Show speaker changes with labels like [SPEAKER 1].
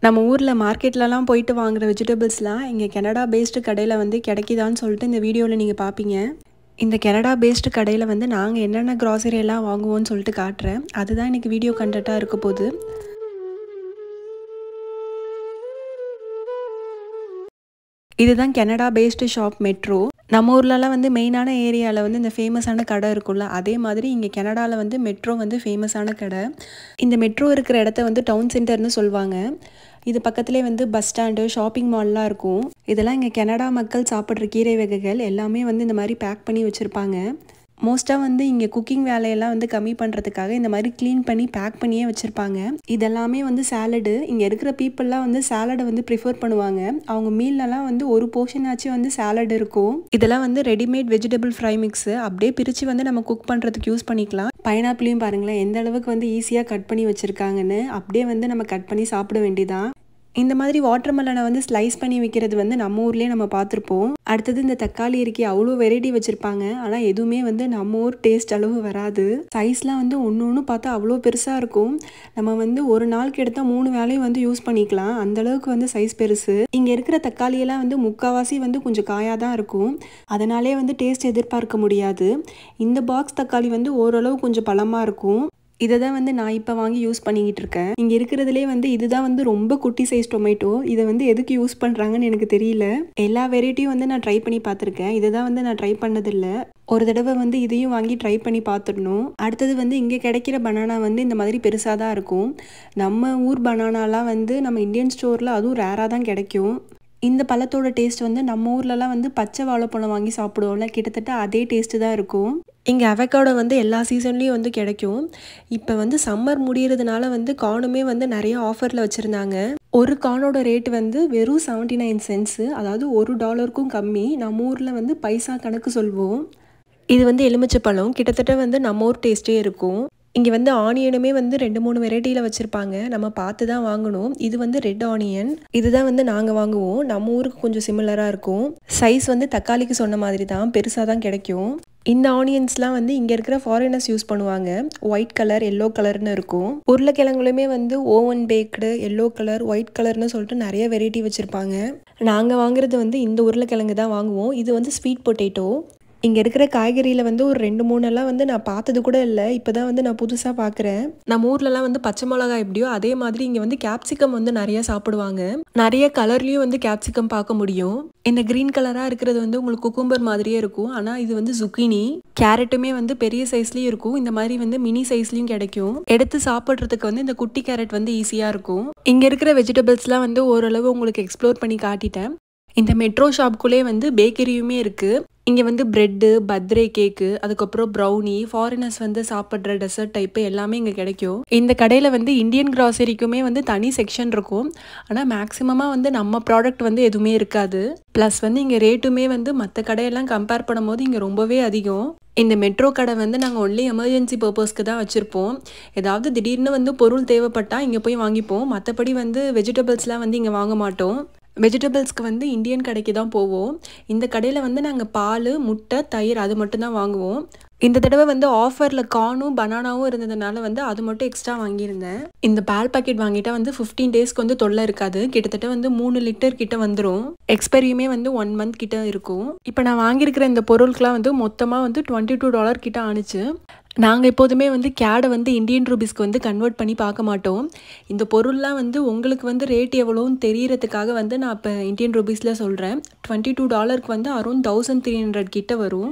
[SPEAKER 1] நம்ம ஊரில் மார்க்கெட்லலாம் போயிட்டு வாங்குற வெஜிடபிள்ஸ்லாம் இங்கே கனடா பேஸ்டு கடையில் வந்து கிடைக்குதான்னு சொல்லிட்டு இந்த வீடியோவில் நீங்கள் பார்ப்பீங்க. இந்த கனடா பேஸ்டு கடையில் வந்து நாங்கள் என்னென்ன க்ராசரி எல்லாம் வாங்குவோம்னு சொல்லிட்டு காட்டுறேன். அதுதான் இன்றைக்கி வீடியோ கண்டென்ட்டாக இருக்க போகுது. இதுதான் கனடா பேஸ்டு ஷாப் மெட்ரோ. நம்ம ஊர்லலாம் வந்து மெயினான ஏரியாவில் வந்து இந்த ஃபேமஸான கடை இருக்கும்ல, அதே மாதிரி இங்கே கனடாவில் வந்து மெட்ரோ வந்து ஃபேமஸான கடை. இந்த மெட்ரோ இருக்கிற இடத்த வந்து டவுன் சென்டர்னு சொல்லுவாங்க. இது பக்கத்துலேயே வந்து பஸ் ஸ்டாண்டு, ஷாப்பிங் மால்லாம் இருக்கும். இதெல்லாம் இங்கே கனடா மக்கள் சாப்பிட்ற கீரை வகைகள் எல்லாமே வந்து இந்த மாதிரி பேக் பண்ணி வச்சுருப்பாங்க. மோஸ்ட்டாக வந்து இங்கே குக்கிங் வேலையெல்லாம் வந்து கம்மி பண்ணுறதுக்காக இந்த மாதிரி க்ளீன் பண்ணி பேக் பண்ணியே வச்சுருப்பாங்க. இதெல்லாமே வந்து சாலடு. இங்கே இருக்கிற பீப்புளெலாம் வந்து சாலடை வந்து ப்ரிஃபர் பண்ணுவாங்க. அவங்க மீல்லலாம் வந்து ஒரு போர்ஷன் ஆச்சு வந்து சாலட் இருக்கும். இதெல்லாம் வந்து ரெடிமேட் வெஜிடபிள் ஃப்ரை மிக்ஸு. அப்படியே பிரித்து வந்து நம்ம குக் பண்ணுறதுக்கு யூஸ் பண்ணிக்கலாம். பைனாப்பிளையும் பாருங்களேன் எந்த அளவுக்கு வந்து ஈஸியாக கட் பண்ணி வச்சுருக்காங்கன்னு. அப்படியே வந்து நம்ம கட் பண்ணி சாப்பிட வேண்டியதான். இந்த மாதிரி வாட்டர் மெலனை வந்து ஸ்லைஸ் பண்ணி வைக்கிறது வந்து நம்ம ஊர்லேயே நம்ம பார்த்துருப்போம். அடுத்தது இந்த தக்காளி இருக்கே, அவ்வளோ வெரைட்டி வச்சுருப்பாங்க. ஆனால் எதுவுமே வந்து நம்ம ஊர் டேஸ்ட் அளவு வராது. சைஸ்லாம் வந்து ஒன்று ஒன்று பார்த்தா அவ்வளோ பெருசாக இருக்கும். நம்ம வந்து ஒரு நாளுக்கு எடுத்தால் 3 வேளையும் வந்து யூஸ் பண்ணிக்கலாம். அந்தளவுக்கு வந்து சைஸ் பெருசு. இங்கே இருக்கிற தக்காளியெல்லாம் வந்து முக்கால்வாசி வந்து கொஞ்சம் காயாக தான் இருக்கும். அதனாலே வந்து டேஸ்ட் எதிர்பார்க்க முடியாது. இந்த பாக்ஸ் தக்காளி வந்து ஓரளவு கொஞ்சம் பழமாக இருக்கும். இதை தான் வந்து நான் இப்போ வாங்கி யூஸ் பண்ணிக்கிட்டு இருக்கேன். இங்கே இருக்கிறதுலே வந்து இதுதான் வந்து ரொம்ப குட்டி சைஸ் டொமேட்டோ. இதை வந்து எதுக்கு யூஸ் பண்ணுறாங்கன்னு எனக்கு தெரியல. எல்லா வெரைட்டியும் வந்து நான் ட்ரை பண்ணி பார்த்துருக்கேன். இதை தான் வந்து நான் ட்ரை பண்ணதில்லை. ஒரு தடவை வந்து இதையும் வாங்கி ட்ரை பண்ணி பார்த்துடணும். அடுத்தது வந்து இங்கே கிடைக்கிற பனானா வந்து இந்த மாதிரி பெருசாக தான் இருக்கும். நம்ம ஊர் பனானாலாம் வந்து நம்ம இந்தியன் ஸ்டோரில் அதுவும் ரேராக தான் கிடைக்கும். இந்த பழத்தோட டேஸ்ட் வந்து நம்ம ஊர்லலாம் வந்து பச்சை வாழைப்பழம் வாங்கி சாப்பிடுவோம்ல, கிட்டத்தட்ட அதே டேஸ்ட்டு தான் இருக்கும். இங்கே அவகேடோ வந்து எல்லா சீசன்லேயும் வந்து கிடைக்கும். இப்போ வந்து சம்மர் முடியறதுனால வந்து கார்னுமே வந்து நிறைய ஆஃபரில் வச்சுருந்தாங்க. ஒரு கார்னோட ரேட் வந்து வெறும் 79 சென்ட்ஸு, அதாவது $1க்கும் கம்மி. நம்ம ஊரில் வந்து பைசா கணக்கு சொல்வோம். இது வந்து எலுமிச்சை பழம், கிட்டத்தட்ட வந்து நம்ம ஊர் டேஸ்ட்டே இருக்கும். இங்கே வந்து ஆனியனுமே வந்து 2-3 வெரைட்டியில் வச்சுருப்பாங்க. நம்ம பார்த்து தான் வாங்கணும். இது வந்து ரெட் ஆனியன். இதுதான் வந்து நாங்கள் வாங்குவோம். நம்ம ஊருக்கு கொஞ்சம் சிமிலராக இருக்கும். சைஸ் வந்து தக்காளிக்கு சொன்ன மாதிரி தான், பெருசாக தான் கிடைக்கும். இந்த ஆனியன்ஸ்லாம் வந்து இங்கே இருக்கிற ஃபாரினர்ஸ் யூஸ் பண்ணுவாங்க. ஒயிட் கலர், எல்லோ கலர்னு இருக்கும். உருளைக்கிழங்குலையுமே வந்து oven baked, yellow colour, white கலர்னு சொல்லிட்டு நிறைய வெரைட்டி வச்சுருப்பாங்க. நாங்கள் வாங்குறது வந்து இந்த உருளைக்கிழங்கு தான் வாங்குவோம். இது வந்து ஸ்வீட் பொட்டேட்டோ. இங்கே இருக்கிற காய்கறியில் வந்து ஒரு 2-3 எல்லாம் வந்து நான் பார்த்தது கூட இல்லை. இப்போ தான் வந்து நான் புதுசாக பார்க்குறேன். நம்ம ஊர்லலாம் வந்து பச்சை மிளகா எப்படியோ அதே மாதிரி இங்கே வந்து கேப்சிகம் வந்து நிறைய சாப்பிடுவாங்க. நிறைய கலர்லேயும் வந்து கேப்சிகம் பார்க்க முடியும். இந்த க்ரீன் கலராக இருக்கிறது வந்து உங்களுக்கு குக்கும்பர் மாதிரியே இருக்கும். ஆனால் இது வந்து zucchini. கேரட்டுமே வந்து பெரிய சைஸ்லேயும் இருக்கும். இந்த மாதிரி வந்து மினி சைஸ்லேயும் கிடைக்கும். எடுத்து சாப்பிட்றதுக்கு வந்து இந்த குட்டி கேரட் வந்து ஈஸியாக இருக்கும். இங்கே இருக்கிற வெஜிடபிள்ஸ்லாம் வந்து ஓரளவு உங்களுக்கு எக்ஸ்ப்ளோர் பண்ணி காட்டிட்டேன். இந்த மெட்ரோ ஷாப்குள்ளே வந்து பேக்கரியுமே இருக்குது. இங்கே வந்து ப்ரெட்டு, பர்த்டே கேக்கு, அதுக்கப்புறம் ப்ரௌனி, ஃபாரினர்ஸ் வந்து சாப்பிட்ற டெசர்ட் டைப்பு எல்லாமே இங்கே கிடைக்கும். இந்த கடையில் வந்து இந்தியன் கிராசரிக்குமே வந்து தனி செக்ஷன் இருக்கும். ஆனால் மேக்ஸிமமாக வந்து நம்ம ப்ராடக்ட் வந்து எதுவுமே இருக்காது. ப்ளஸ் வந்து இங்கே ரேட்டுமே வந்து மற்ற கடையெல்லாம் கம்பேர் பண்ணும்போது இங்கே ரொம்பவே அதிகம். இந்த மெட்ரோ கடை வந்து நாங்கள் ஒன்லி எமர்ஜென்சி பர்பஸ்க்கு தான் வச்சுருப்போம். ஏதாவது திடீர்னு வந்து பொருள் தேவைப்பட்டால் இங்கே போய் வாங்கிப்போம். மற்றபடி வந்து வெஜிடபிள்ஸ்லாம் வந்து இங்கே வாங்க மாட்டோம். வெஜிடபிள்ஸ்க்கு வந்து இந்தியன் கடைக்கு தான் போவோம். இந்த கடையில் வந்து நாங்கள் பால், முட்டை, தயிர் அது மட்டும் தான் வாங்குவோம். இந்த தடவை வந்து ஆஃபரில் கார்னும் பனானாவும் இருந்ததுனால வந்து அது மட்டும் எக்ஸ்ட்ரா வாங்கியிருந்தேன். இந்த பால் பாக்கெட் வாங்கிட்டால் வந்து 15 டேஸ்க்கு வந்து தொல்லை இருக்காது. கிட்டத்தட்ட வந்து 3 லிட்டர் கிட்ட வந்துடும். எக்ஸ்பைரியுமே வந்து 1 மந்த் கிட்ட இருக்கும். இப்போ நான் வாங்கியிருக்கிற இந்த பொருளுக்குலாம் வந்து மொத்தமாக வந்து $22 கிட்ட ஆணுச்சு. நாங்கள் எப்போதுமே வந்து கேடை வந்து இந்தியன் ரூபீஸ்க்கு வந்து கன்வெர்ட் பண்ணி பார்க்க மாட்டோம். இந்த பொருள்லாம் வந்து உங்களுக்கு வந்து ரேட் எவ்வளோன்னு தெரியறதுக்காக வந்து நான் இப்போ இந்தியன் ரூபீஸில் சொல்கிறேன். $22க்கு வந்து அரௌண்ட் 1300 கிட்ட வரும்.